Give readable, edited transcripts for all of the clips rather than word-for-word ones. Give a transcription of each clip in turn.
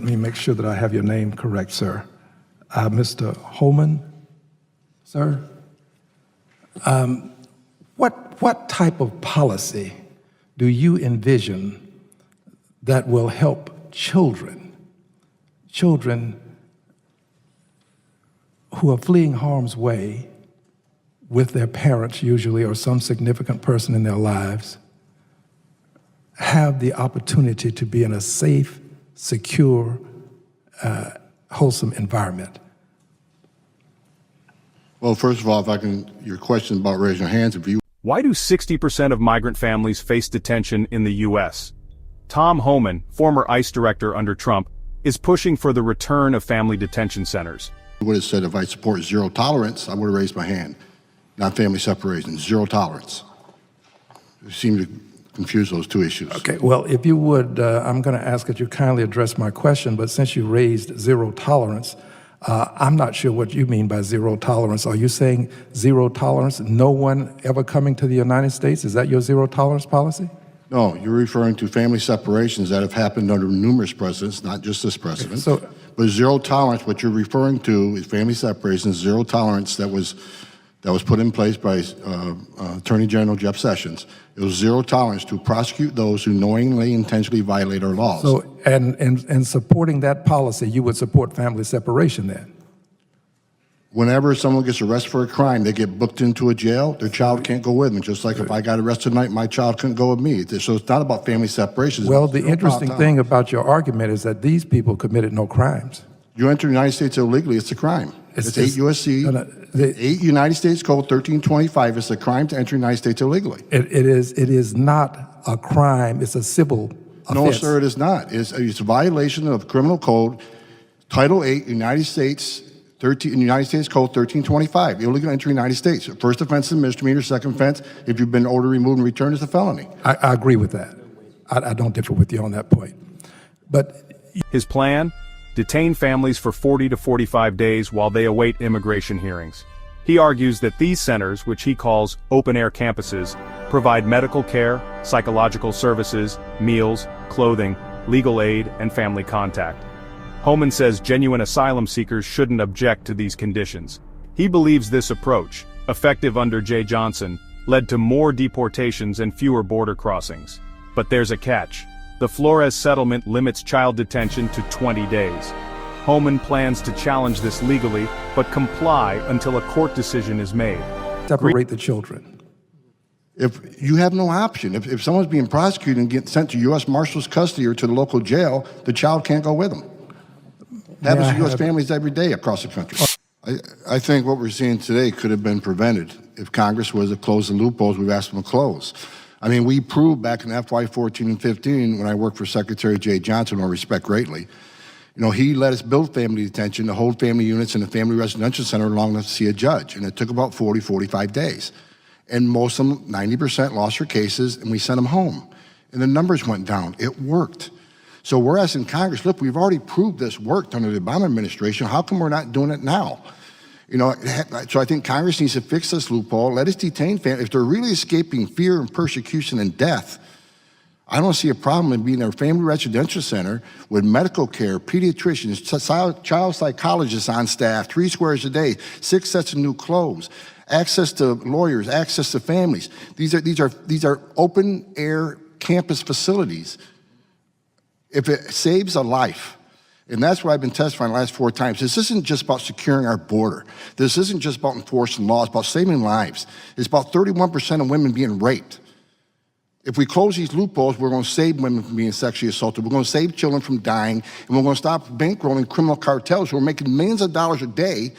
Let me make sure that I have your name correct, sir. Mr. Homan, sir? What type of policy do you envision that will help children who are fleeing harm's way with their parents usually, or some significant person in their lives, have the opportunity to be in a safe, secure, wholesome environment? Well, first of all, if I can, your question about raising your hands, if you... Why do 60% of migrant families face detention in the U.S.? Tom Homan, former ICE director under Trump, is pushing for the return of family detention centers. I would have said if I support zero tolerance, I would have raised my hand. Not family separation, zero tolerance. You seem to confuse those two issues. Okay, well, if you would, I'm going to ask that you kindly address my question, but since you raised zero tolerance, I'm not sure what you mean by zero tolerance. Are you saying zero tolerance, no one ever coming to the United States? Is that your zero tolerance policy? No, you're referring to family separations that have happened under numerous presidents, not just this president. Okay, but zero tolerance, what you're referring to is family separations, zero tolerance that was put in place by Attorney General Jeff Sessions. It was zero tolerance to prosecute those who knowingly, intentionally violate our laws. So, and supporting that policy, you would support family separation then? Whenever someone gets arrested for a crime, they get booked into a jail, their child can't go with them. Just like if I got arrested tonight, my child couldn't go with me. So it's not about family separation. Well, the interesting thing about your argument is that these people committed no crimes. You enter the United States illegally, it's a crime. It's 8 U.S.C., 8 United States Code 1325. It's a crime to enter the United States illegally. It is not a crime, it's a civil offense. No, sir, it is not. It's a violation of Criminal Code, Title 8, United States Code 1325, illegal entry in the United States. First offense is a misdemeanor, second offense, if you've been ordered removed and returned, is a felony. I agree with that. I don't differ with you on that point. But his plan? Detain families for 40 to 45 days while they await immigration hearings. He argues that these centers, which he calls open-air campuses, provide medical care, psychological services, meals, clothing, legal aid, and family contact. Homan says genuine asylum seekers shouldn't object to these conditions. He believes this approach, effective under Jay Johnson, led to more deportations and fewer border crossings. But there's a catch. The Flores settlement limits child detention to 20 days. Homan plans to challenge this legally, but comply until a court decision is made. Separate the children. If you have no option, if someone's being prosecuted and getting sent to U.S. Marshal's custody or to the local jail, the child can't go with them. Happens to U.S. families every day across the country. I think what we're seeing today could have been prevented if Congress was to close the loopholes we've asked them to close. I mean, we proved back in FY 14 and 15 when I worked for Secretary Jay Johnson, who I respect greatly. You know, he let us build family detention to hold family units in a family residential center long enough to see a judge, and it took about 40, 45 days. And most of them, 90% lost their cases, and we sent them home. And the numbers went down. It worked. So we're asking Congress, look, we've already proved this worked under the Obama administration. How come we're not doing it now? You know, so I think Congress needs to fix this loophole. Let us detain families. If they're really escaping fear and persecution and death, I don't see a problem in being in a family residential center with medical care, pediatricians, child psychologists on staff, 3 squares a day, 6 sets of new clothes, access to lawyers, access to families. These are open air campus facilities. If it saves a life, and that's what I've been testifying the last 4 times. This isn't just about securing our border. This isn't just about enforcing laws, it's about saving lives. It's about 31% of women being raped. If we close these loopholes, we're going to save women from being sexually assaulted. We're going to save children from dying, and we're going to stop bankrolling criminal cartels who are making millions of dollars a day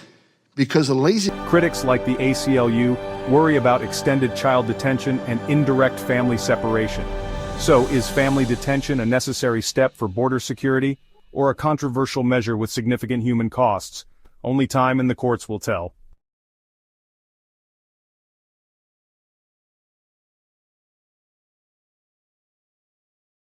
because of lazy... Critics like the ACLU worry about extended child detention and indirect family separation. So, is family detention a necessary step for border security, or a controversial measure with significant human costs? Only time and the courts will tell.